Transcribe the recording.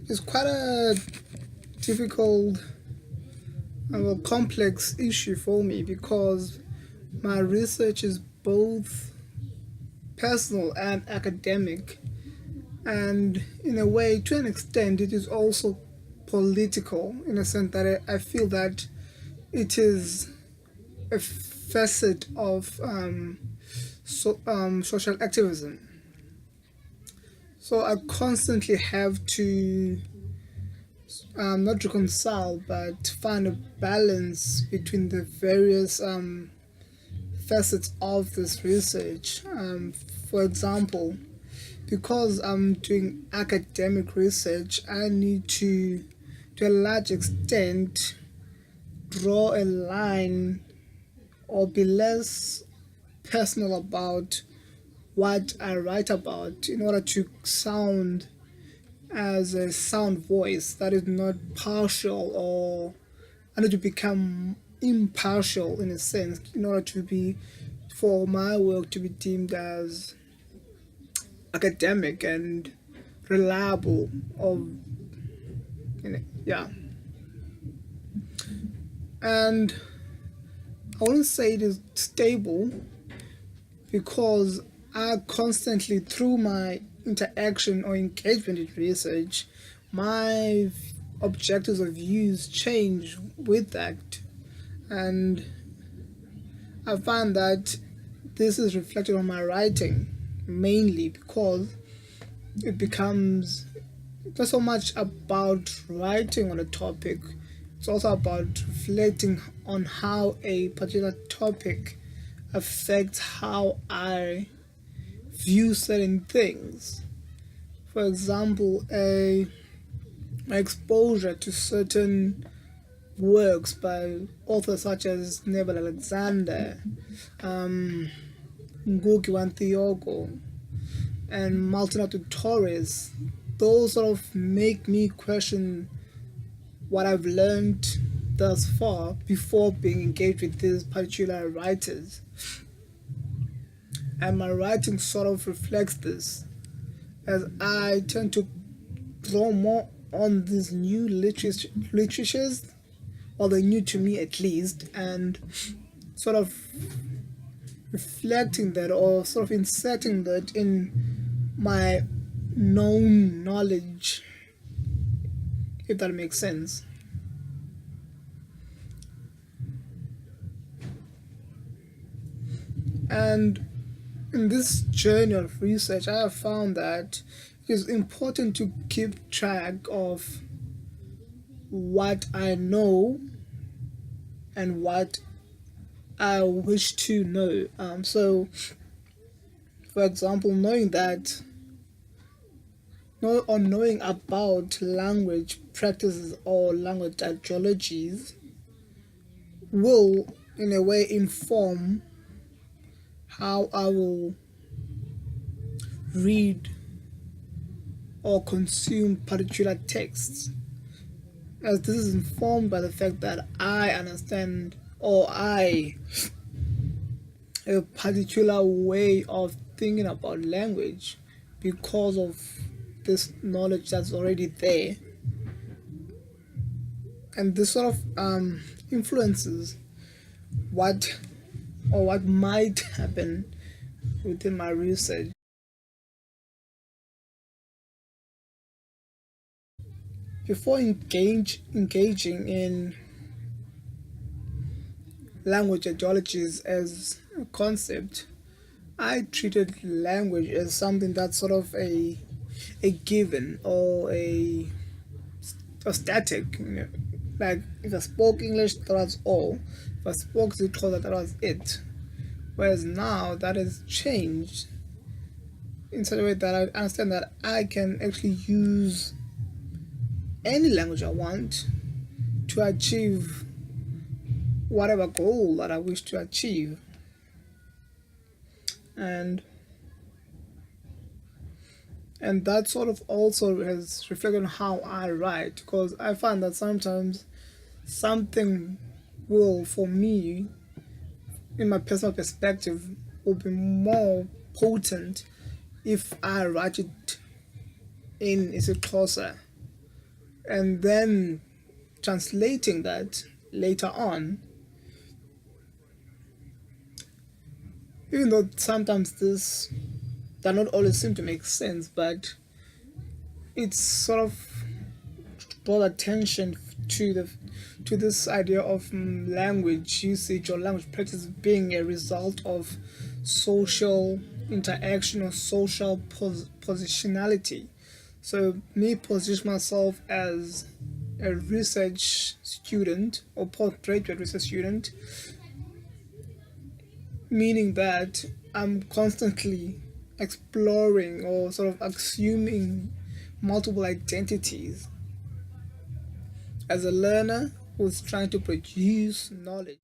it's quite a difficult and a complex issue for me because my research is both personal and academic, and in a way, to an extent, it is also political in a sense that I feel that it is a facet of social activism. So I constantly have to not reconcile but find a balance between the various facets of this research. For example, because I'm doing academic research, I need to a large extent, draw a line or be less personal about what I write about in order to sound as a sound voice that is not partial, or I need to become impartial in a sense in order to be for my work to be deemed as academic and reliable of yeah. And I wouldn't say it is stable because I constantly, through my interaction or engagement in research, my objectives or views change with that. And I find that this is reflected on my writing mainly because it becomes not so much about writing on a topic, it's also about reflecting on how a particular topic affects how I view certain things. For example, my exposure to certain works by authors such as Neville Alexander, Ngugi wa Thiong'o, and Maltinato Torres, those sort of make me question what I've learned thus far before being engaged with these particular writers. And my writing sort of reflects this, as I tend to draw more on these new literatures, or they're new to me at least, and sort of reflecting that or sort of inserting that in my known knowledge, if that makes sense. And in this journey of research, I have found that it is important to keep track of what I know and what I wish to know. So, for example, knowing about language practices or language ideologies will, in a way, inform how I will read or consume particular texts, as this is informed by the fact that I understand or I a particular way of thinking about language because of this knowledge that's already there, and this sort of influences what what might happen within my research. Before engaging in language ideologies as a concept, I treated language as something that's sort of a given or a static. Like if I spoke English, that was all. If I spoke Xhosa, that was it. Whereas now that has changed in such a way that I understand that I can actually use any language I want to achieve whatever goal that I wish to achieve. And that sort of also has reflected on how I write, because I find that sometimes something will, for me, in my personal perspective, will be more potent if I write it in isiXhosa and then translating that later on, even though sometimes this does not always seem to make sense, but it's sort of draw attention to this idea of language usage or language practice being a result of social interaction or social positionality. So me position myself as a research student or postgraduate research student, meaning that I'm constantly exploring or sort of assuming multiple identities as a learner who's trying to produce knowledge.